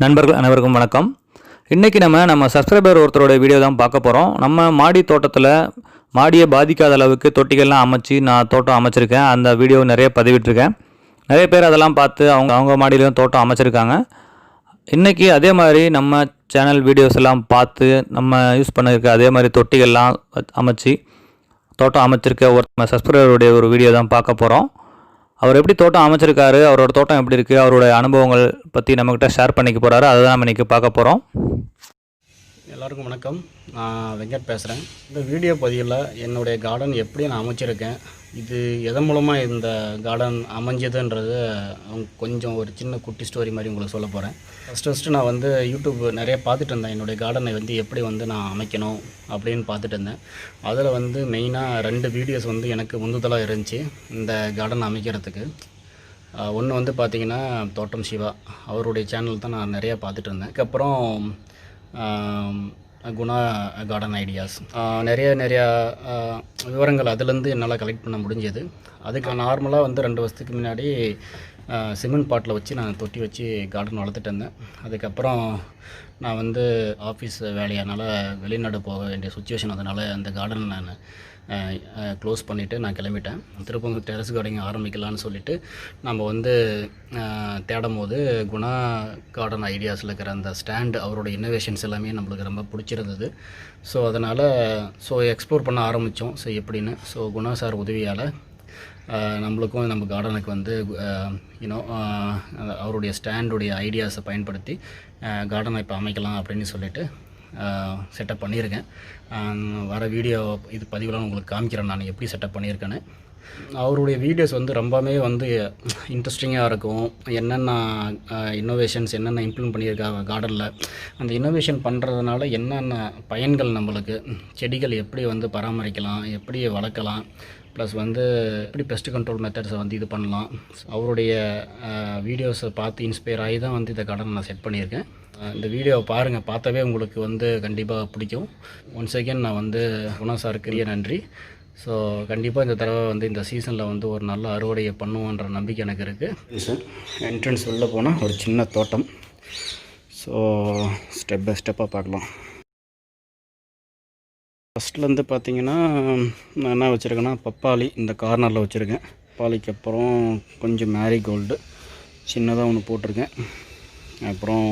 நண்பர்கள் அனைவருக்கும் வணக்கம். இன்றைக்கி நம்ம சப்ஸ்கிரைபர் ஒருத்தரோட வீடியோ தான் பார்க்க போகிறோம். நம்ம மாடி தோட்டத்தில் மாடியை பாதிக்காத அளவுக்கு தொட்டிகள்லாம் அமைச்சு நான் தோட்டம் அமைச்சிருக்கேன். அந்த வீடியோ நிறைய பதிவிட்டிருக்கேன். நிறைய பேர் அதெல்லாம் பார்த்து அவங்க மாடியிலையும் தோட்டம் அமைச்சிருக்காங்க. இன்றைக்கி அதே மாதிரி நம்ம சேனல் வீடியோஸ் எல்லாம் பார்த்து நம்ம யூஸ் பண்ணியிருக்க அதே மாதிரி தொட்டிகள்லாம் அமைச்சு தோட்டம் அமைச்சிருக்க ஒரு சப்ஸ்கிரைபருடைய ஒரு வீடியோ தான் பார்க்க போகிறோம். அவர் எப்படி தோட்டம் அமைச்சிருக்காரு, அவரோட தோட்டம் எப்படி இருக்குது, அவரோட அனுபவங்கள் பற்றி நம்மக்கிட்ட ஷேர் பண்ணிக்க போகிறாரு. அதை தான் நம்ம இன்றைக்கி பார்க்க போகிறோம். எல்லாருக்கும் வணக்கம். நான் வெங்கட் பேசுகிறேன். இந்த வீடியோ பதிவில் என்னுடைய கார்டன் எப்படி நான் அமைச்சிருக்கேன், இது எதன் மூலமாக இந்த கார்டன் அமைஞ்சதுன்றது கொஞ்சம் ஒரு சின்ன குட்டி ஸ்டோரி மாதிரி உங்களுக்கு சொல்ல போகிறேன். ஃபஸ்ட்டு நான் யூடியூப் நிறைய பார்த்துட்டு இருந்தேன். என்னுடைய கார்டனை எப்படி நான் அமைக்கணும் அப்படின்னு பார்த்துட்டு இருந்தேன். அதில் மெயினாக 2 வீடியோஸ் எனக்கு உந்துதலாக இருந்துச்சு இந்த கார்டன் அமைக்கிறதுக்கு. ஒன்று பார்த்திங்கன்னா தோட்டம் சிவா, அவருடைய சேனல் தான் நான் நிறையா பார்த்துட்டு இருந்தேன். அதுக்கப்புறம் குணா கார்டன் ஐடியாஸ், நிறையா விவரங்கள் அதுலேருந்து என்னால் கலெக்ட் பண்ண முடிஞ்சது. அதுக்கு நார்மலாக 2 வருஷத்துக்கு முன்னாடி சிமெண்ட் பாட்டில் வச்சு நான் தொட்டி வச்சு கார்டன் வளர்த்துட்டு இருந்தேன். அதுக்கப்புறம் நான் ஆஃபீஸ் வேலையானால் வெளிநாடு போக வேண்டிய சுச்சுவேஷன், அதனால் அந்த கார்டன் நான் க்ளோஸ் பண்ணிவிட்டு நான் கிளம்பிட்டேன். திருப்பம் டெரஸ் கார்டனிங் ஆரம்பிக்கலான்னு சொல்லிவிட்டு நம்ம தேடும் போது குணா கார்டன் ஐடியாஸில் இருக்கிற அந்த ஸ்டாண்டு, அவரோட இன்னோவேஷன்ஸ் எல்லாமே நம்மளுக்கு ரொம்ப பிடிச்சிருந்தது. ஸோ அதனால் எக்ஸ்ப்ளோர் பண்ண ஆரம்பித்தோம். ஸோ எப்படின்னு குணா சார் உதவியால் நம்மளுக்கும் நம்ம கார்டனுக்கு அவருடைய ஸ்டாண்டுடைய ஐடியாஸை பயன்படுத்தி கார்டனை இப்போ அமைக்கலாம் அப்படின்னு சொல்லிட்டு செட்டப் பண்ணியிருக்கேன். வர வீடியோ இது பதிவுலாம் உங்களுக்கு காமிக்கிறேன் நான் எப்படி செட்டப் பண்ணியிருக்கேன்னு. அவருடைய வீடியோஸ் ரொம்பவே இன்ட்ரெஸ்டிங்காக இருக்கும். என்னென்ன இன்னோவேஷன்ஸ் என்னென்ன இம்ப்ளிமெண்ட் பண்ணியிருக்காங்க கார்டனில், அந்த இன்னோவேஷன் பண்ணுறதுனால என்னென்ன பயன்கள், நம்மளுக்கு செடிகள் எப்படி பராமரிக்கலாம், எப்படி வளர்க்கலாம், ப்ளஸ் எப்படி பெஸ்ட் கண்ட்ரோல் மெத்தட்ஸை இது பண்ணலாம். அவருடைய வீடியோஸை பார்த்து இன்ஸ்பயர் ஆகி தான் இந்த கார்டன் நான் செட் பண்ணியிருக்கேன். இந்த வீடியோவை பாருங்கள், பார்த்தாவே உங்களுக்கு கண்டிப்பாக பிடிக்கும். ஒன்ஸ் அகேன் நான் குணா சாருக்கு நன்றி. ஸோ கண்டிப்பாக இந்த தடவை இந்த சீசனில் ஒரு நல்ல அறுவடையை பண்ணுவோன்ற நம்பிக்கை எனக்கு இருக்குது. சார் என்ட்ரன்ஸ் உள்ளே போனால் ஒரு சின்ன தோட்டம். ஸோ ஸ்டெப் பை ஸ்டெப்பாக பார்க்கலாம். ஃபஸ்ட்லேருந்து பார்த்தீங்கன்னா நான் என்ன வச்சுருக்கேன்னா பப்பாளி இந்த கார்னரில் வச்சுருக்கேன். பப்பாளிக்கு அப்புறம் கொஞ்சம் மேரிகோல்டு சின்னதாக ஒன்று போட்டிருக்கேன். அப்புறம்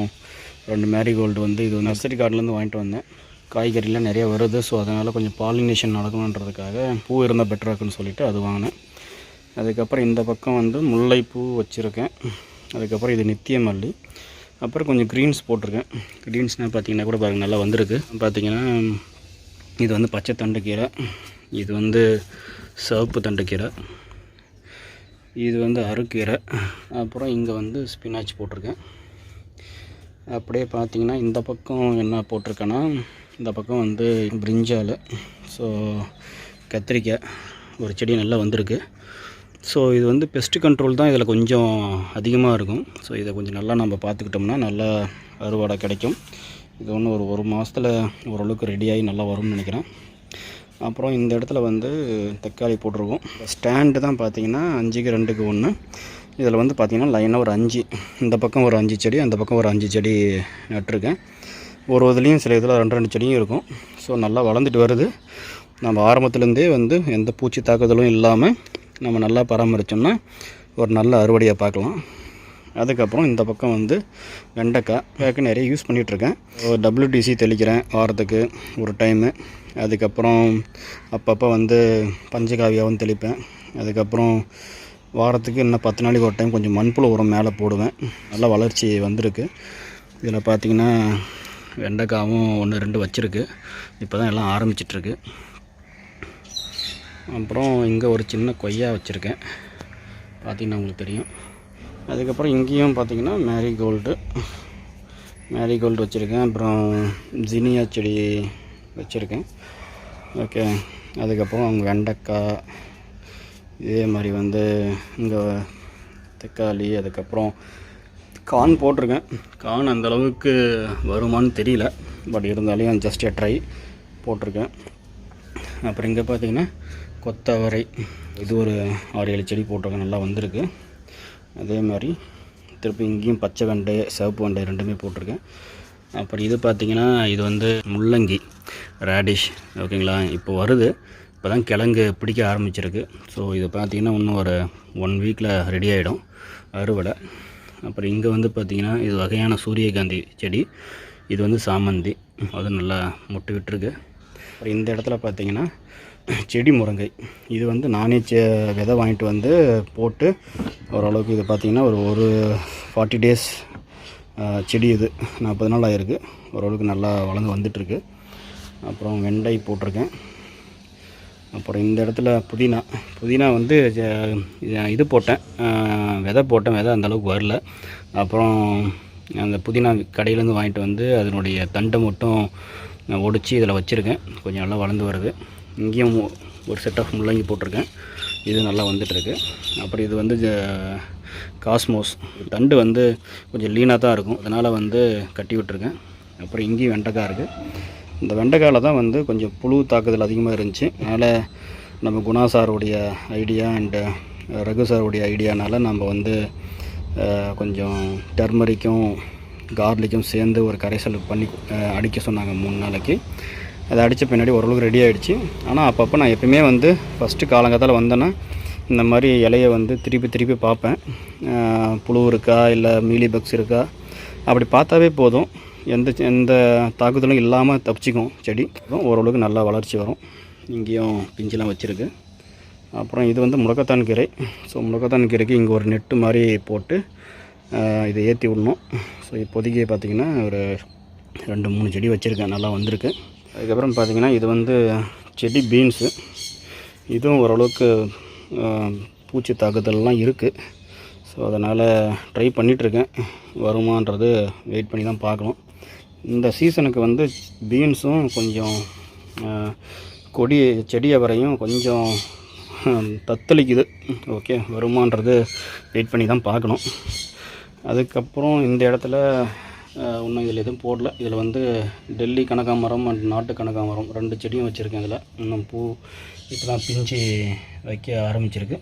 2 மேரிகோல்டு இது நர்சரி கார்டன்லேருந்து வாங்கிட்டு வந்தேன். காய்கறிலாம் நிறைய வருது. ஸோ அதனால் கொஞ்சம் பாலினேஷன் நடக்கணுன்றதுக்காக பூ இருந்தால் பெட்டராக இருக்குன்னு சொல்லிவிட்டு அது வாங்கினேன். அதுக்கப்புறம் இந்த பக்கம் முல்லைப்பூ வச்சுருக்கேன். அதுக்கப்புறம் இது நித்திய மல்லி. அப்புறம் கொஞ்சம் க்ரீன்ஸ் போட்டிருக்கேன். க்ரீன்ஸ்னால் பார்த்திங்கன்னா கூட பாருங்கள் நல்லா வந்திருக்கு. பார்த்திங்கன்னா இது பச்சை தண்டுக்கீரை, இது சிவப்பு தண்டுக்கீரை, இது அருக்கீரை. அப்புறம் இங்கே ஸ்பினாச் போட்டிருக்கேன். அப்படியே பார்த்திங்கன்னா இந்த பக்கம் என்ன போட்டிருக்கேன்னா, இந்த பக்கம் பிரிஞ்சால், ஸோ கத்திரிக்காய் ஒரு செடி நல்லா வந்திருக்கு. ஸோ இது பெஸ்ட் கண்ட்ரோல் தான் இதில் கொஞ்சம் அதிகமாக இருக்கும். ஸோ இதை கொஞ்சம் நல்லா நம்ம பார்த்துக்கிட்டோம்னா நல்லா அறுவடை கிடைக்கும். இது ஒரு மாதத்தில் ஓரளவுக்கு ரெடியாகி நல்லா வரும்னு நினைக்கிறேன். அப்புறம் இந்த இடத்துல தக்காளி போட்டிருக்கோம். ஸ்டாண்டு தான் பார்த்திங்கன்னா 5க்கு 2க்கு 1. இதில் பார்த்திங்கன்னா லைனாக ஒரு 5, இந்த பக்கம் ஒரு 5 செடி, அந்த பக்கம் ஒரு 5 செடி நட்டிருக்கேன். ஒரு இதுலேயும் சில இதில் 2 செடியும் இருக்கும். ஸோ நல்லா வளர்ந்துட்டு வருது. நம்ம ஆரம்பத்துலேருந்தே எந்த பூச்சி தாக்குதலும் இல்லாமல் நம்ம நல்லா பராமரித்தோம்னா ஒரு நல்ல அறுவடையை பார்க்கலாம். அதுக்கப்புறம் இந்த பக்கம் வெண்டைக்காய்க்கு நிறைய யூஸ் பண்ணிகிட்ருக்கேன். WDC தெளிக்கிறேன் வாரத்துக்கு ஒரு டைமு. அதுக்கப்புறம் அப்பப்போ பஞ்சகாவியாகவும் தெளிப்பேன். அதுக்கப்புறம் வாரத்துக்கு இன்னும் 10 நாளைக்கு ஒரு டைம் கொஞ்சம் மண்புழு உரம் மேலே போடுவேன். நல்லா வளர்ச்சி வந்திருக்கு. இதில் பார்த்திங்கன்னா வெண்டைக்காவும் 1-2 வச்சுருக்கு. இப்போ தான் எல்லாம் ஆரம்பிச்சிட்ருக்கு. அப்புறம் இங்கே ஒரு சின்ன கொய்யா வச்சுருக்கேன், பார்த்திங்கன்னா உங்களுக்கு தெரியும். அதுக்கப்புறம் இங்கேயும் பார்த்திங்கன்னா மேரிகோல்டு வச்சுருக்கேன். அப்புறம் ஜினியா செடி வச்சுருக்கேன். ஓகே. அதுக்கப்புறம் அவங்க வெண்டைக்காய், இதே மாதிரி இங்கே தக்காளி, அதுக்கப்புறம் கார்ன் போட்டிருக்கேன். கார்ன் அந்தளவுக்கு வருமானு தெரியல, பட் இருந்தாலும் ஜஸ்ட் ட்ரை போட்டிருக்கேன். அப்புறம் இங்கே பார்த்திங்கன்னா கொத்தவரை, இது ஒரு 6-7 செடி போட்டிருக்கேன், நல்லா வந்திருக்கு. அதே மாதிரி திருப்பி இங்கேயும் பச்சை வெண்டை சிவப்பு வெண்டை ரெண்டுமே போட்டிருக்கேன். அப்புறம் இது பார்த்திங்கன்னா இது வந்து முள்ளங்கி ரேடிஷ் ஓகேங்களா. இப்போ வருது, இப்போ தான் கிழங்கு பிடிக்க ஆரம்பிச்சிருக்கு. ஸோ இது பார்த்திங்கன்னா இன்னும் ஒரு 1 வீக்கில் ரெடி ஆகிடும் அறுவடை. அப்புறம் இங்கே வந்து பார்த்திங்கன்னா இது வகையான சூரியகாந்தி செடி, இது வந்து சாமந்தி, அது நல்லா முட்டு விட்டுருக்கு. அப்புறம் இந்த இடத்துல பார்த்திங்கன்னா செடி முருங்கை, இது வந்து நானே விதை வாங்கிட்டு வந்து போட்டு ஓரளவுக்கு இது பார்த்திங்கன்னா ஒரு 40 டேஸ் செடி, இது 40 நாள் ஆகிருக்கு, ஓரளவுக்கு நல்லா வளர்ந்து வந்துட்டுருக்கு. அப்புறம் வெண்டை போட்டிருக்கேன். அப்புறம் இந்த இடத்துல புதினா வந்து இது போட்டேன், விதை அந்தளவுக்கு வரல. அப்புறம் அந்த புதினா கடையிலேருந்து வாங்கிட்டு வந்து அதனுடைய தண்டை மட்டும் ஒடிச்சு இதில் வச்சுருக்கேன், கொஞ்சம் நல்லா வளர்ந்து வருது. இங்கேயும் ஒரு செட் ஆஃப் முள்ளங்கி போட்டிருக்கேன், இது நல்லா வந்துட்டுருக்கு. அப்புறம் இது வந்து காஸ்மோஸ், தண்டு வந்து கொஞ்சம் லீனாக தான் இருக்கும், அதனால் வந்து கட்டி விட்டுருக்கேன். அப்புறம் இங்கேயும் வெண்டைக்காய் இருக்குது. இந்த வெண்டைக்காயில் தான் வந்து கொஞ்சம் புழு தாக்குதல் அதிகமாக இருந்துச்சு. அதனால் நம்ம குணா சாருடைய ஐடியா அண்டு ரகு சாருடைய ஐடியானால் நம்ம வந்து கொஞ்சம் டர்மரிக்கும் கார்லிக்கும் சேர்ந்து ஒரு கரைசல் பண்ணி அடிக்க சொன்னாங்க 3 நாளைக்கு. அதை அடித்த பின்னாடி ஓரளவுக்கு ரெடி ஆகிடுச்சு. ஆனால் அப்பப்போ நான் எப்பயுமே வந்து ஃபஸ்ட்டு காலங்காலத்தில் வந்தேன்னா இந்த மாதிரி இலையை வந்து திருப்பி பார்ப்பேன், புழு இருக்கா இல்லை மீலி பக்ஸ் இருக்கா, அப்படி பார்த்தாவே போதும், எந்த தாக்குதலும் இல்லாமல் தப்பிச்சிக்கும் செடி. ஓரளவுக்கு நல்லா வளர்ச்சி வரும். இங்கேயும் பிஞ்செலாம் வச்சுருக்கு. அப்புறம் இது வந்து முடக்கத்தான் கீரை. ஸோ முடக்கத்தான் கீரைக்கு இங்கே ஒரு நெட்டு மாதிரி போட்டு இதை ஏற்றி விடணும். ஸோ இப்போதைக்கு பார்த்திங்கன்னா ஒரு 2-3 செடி வச்சுருக்கேன், நல்லா வந்திருக்கு. அதுக்கப்புறம் பார்த்திங்கன்னா இது வந்து செடி பீன்ஸு, இதுவும் ஓரளவுக்கு பூச்சி தாக்குதல்லாம் இருக்குது. ஸோ அதனால் ட்ரை பண்ணிகிட்ருக்கேன், வருமானது வெயிட் பண்ணி தான் பார்க்கணும். இந்த சீசனுக்கு வந்து பீன்ஸும் கொஞ்சம் செடியை வரையும் கொஞ்சம் தத்தளிக்குது. ஓகே, வருமானது வெயிட் பண்ணி தான் பார்க்கணும். அதுக்கப்புறம் இந்த இடத்துல இன்னும் இதில் எதுவும் போடல. இதில் வந்து டெல்லி கனகாமரம் அண்ட் நாட்டு கனகாமரம் 2 செடியும் வச்சுருக்கேன். இதில் இன்னும் பூ இப்போ தான் பிஞ்சு வைக்க ஆரம்பிச்சிருக்கு.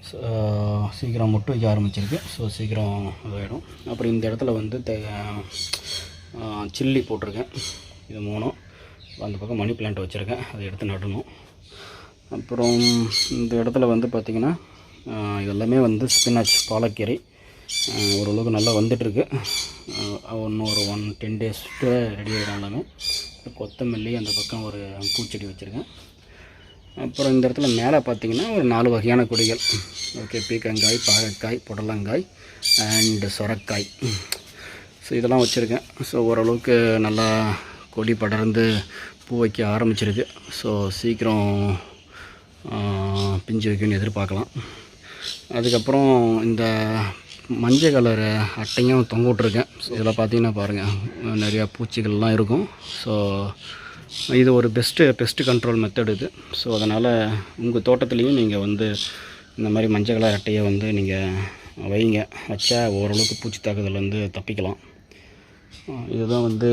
ஸோ சீக்கிரம் மொட்டு வைக்க ஆரம்பிச்சிருக்கு. ஸோ சீக்கிரம் இதாகிடும். அப்புறம் இந்த இடத்துல வந்து சில்லி போட்டிருக்கேன், இது 3. அந்த பக்கம் மணி பிளான்ட் வச்சுருக்கேன், அதை எடுத்து நடணும். அப்புறம் இந்த இடத்துல வந்து பார்த்திங்கன்னா இதெல்லாமே வந்து ஸ்பினாச் பாலக்கீரை, ஓரளவுக்கு நல்லா வந்துட்டுருக்கு. இன்னும் ஒரு 10 டேஸ்க்கு ரெடி ஆகிடும் எல்லாமே. கொத்தமல்லி அந்த பக்கம் ஒரு பூச்செடி வச்சுருக்கேன். அப்புறம் இந்த இடத்துல மேலே பார்த்திங்கன்னா ஒரு 4 வகையான கொடிகள். ஓகே, பீக்கங்காய், பாகற்காய், புடலங்காய் அண்டு சொரக்காய். ஸோ இதெல்லாம் வச்சுருக்கேன். ஸோ ஓரளவுக்கு நல்லா கொடி படர்ந்து பூ வைக்க ஆரம்பிச்சிருக்கு. ஸோ சீக்கிரம் பிஞ்சு வைக்கணும்னு எதிர்பார்க்கலாம். அதுக்கப்புறம் இந்த மஞ்சள் கலர் அட்டையும் தொங்க விட்ருக்கேன். ஸோ இதில் பார்த்திங்கன்னா பாருங்கள், நிறையா பூச்சிகள்லாம் இருக்கும். ஸோ இது ஒரு பெஸ்ட்டு கண்ட்ரோல் மெத்தட் இது. ஸோ அதனால் உங்கள் தோட்டத்துலேயும் நீங்கள் வந்து இந்த மாதிரி மஞ்சள் கலர் அட்டையை வந்து நீங்கள் வைங்க, வச்சா ஓரளவுக்கு பூச்சி தாக்குதல் வந்து தப்பிக்கலாம். இதுதான் வந்து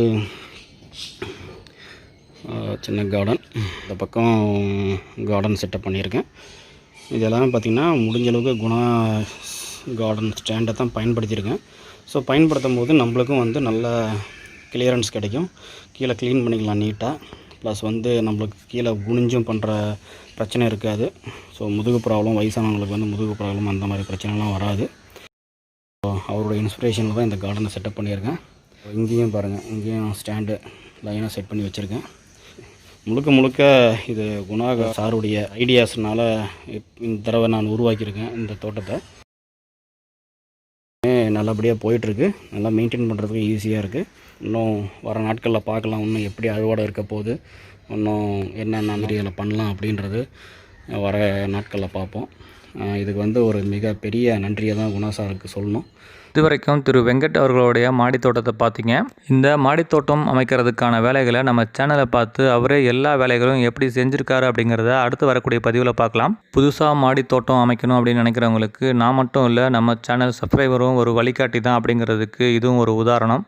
சின்ன கார்டன். இந்த பக்கம் கார்டன் செட்டப் பண்ணியிருக்கேன். இதெல்லாம் பார்த்திங்கன்னா முடிஞ்ச அளவுக்கு குணா கார்டன் ஸ்டாண்டை தான் பயன்படுத்தியிருக்கேன். ஸோ பயன்படுத்தும் போது நம்மளுக்கும் வந்து நல்ல கிளியரன்ஸ் கிடைக்கும், கீழே க்ளீன் பண்ணிக்கலாம் நீட்டாக. ப்ளஸ் வந்து நம்மளுக்கு கீழே குனிஞ்சும் பண்ணுற பிரச்சனை இருக்காது. ஸோ முதுகு ப்ராப்ளம், வயசானவங்களுக்கு வந்து முதுகு ப்ராப்ளம் அந்த மாதிரி பிரச்சனைலாம் வராது. ஸோ அவரோட இன்ஸ்பிரேஷனில் தான் இந்த கார்டனை செட்டப் பண்ணியிருக்கேன். இங்கேயும் பாருங்கள், இங்கேயும் ஸ்டாண்டு லைனாக செட் பண்ணி வச்சுருக்கேன். முழுக்க இது குணா சாருடைய ஐடியாஸ்னால இந்த தடவை நான் உருவாக்கியிருக்கேன் இந்த தோட்டத்தை. நல்லபடியாக போயிட்டுருக்கு, நல்லா மெயின்டைன் பண்ணுறதுக்கு ஈஸியாக இருக்குது. இன்னும் வர நாட்களில் பார்க்கலாம், இன்னும் எப்படி அறுவடை இருக்க போகுது, இன்னும் என்னென்ன ஏரியாவில் பண்ணலாம் அப்படின்றது வர நாட்களில் பார்ப்போம். இதுக்கு வந்து ஒரு மிகப்பெரிய நன்றியை தான் குணா சாருக்கு சொல்லணும். இதுவரைக்கும் திரு வெங்கட் அவர்களுடைய மாடித்தோட்டத்தை பார்த்தீங்க. இந்த மாடித்தோட்டம் அமைக்கிறதுக்கான வேலைகளை நம்ம சேனலை பார்த்து அவரே எல்லா வேலைகளும் எப்படி செஞ்சுருக்காரு அப்படிங்கிறத அடுத்து வரக்கூடிய பதிவில் பார்க்கலாம். புதுசாக மாடித்தோட்டம் அமைக்கணும் அப்படின்னு நினைக்கிறவங்களுக்கு நான் மட்டும் இல்லை, நம்ம சேனல் சப்ஸ்கிரைபரும் ஒரு வழிகாட்டி தான் அப்படிங்கிறதுக்கு இதுவும் ஒரு உதாரணம்.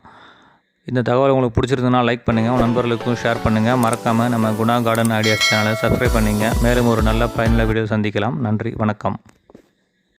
இந்த தகவல் உங்களுக்கு பிடிச்சிருந்ததுன்னா லைக் பண்ணுங்கள், உங்கள் நண்பர்களுக்கும் ஷேர் பண்ணுங்கள். மறக்காமல் நம்ம குணா கார்டன் ஐடியாஸ் சேனலை சப்ஸ்கிரைப் பண்ணுங்கள். மேலும் ஒரு நல்ல பயனுள்ள வீடியோ சந்திக்கலாம். நன்றி, வணக்கம்.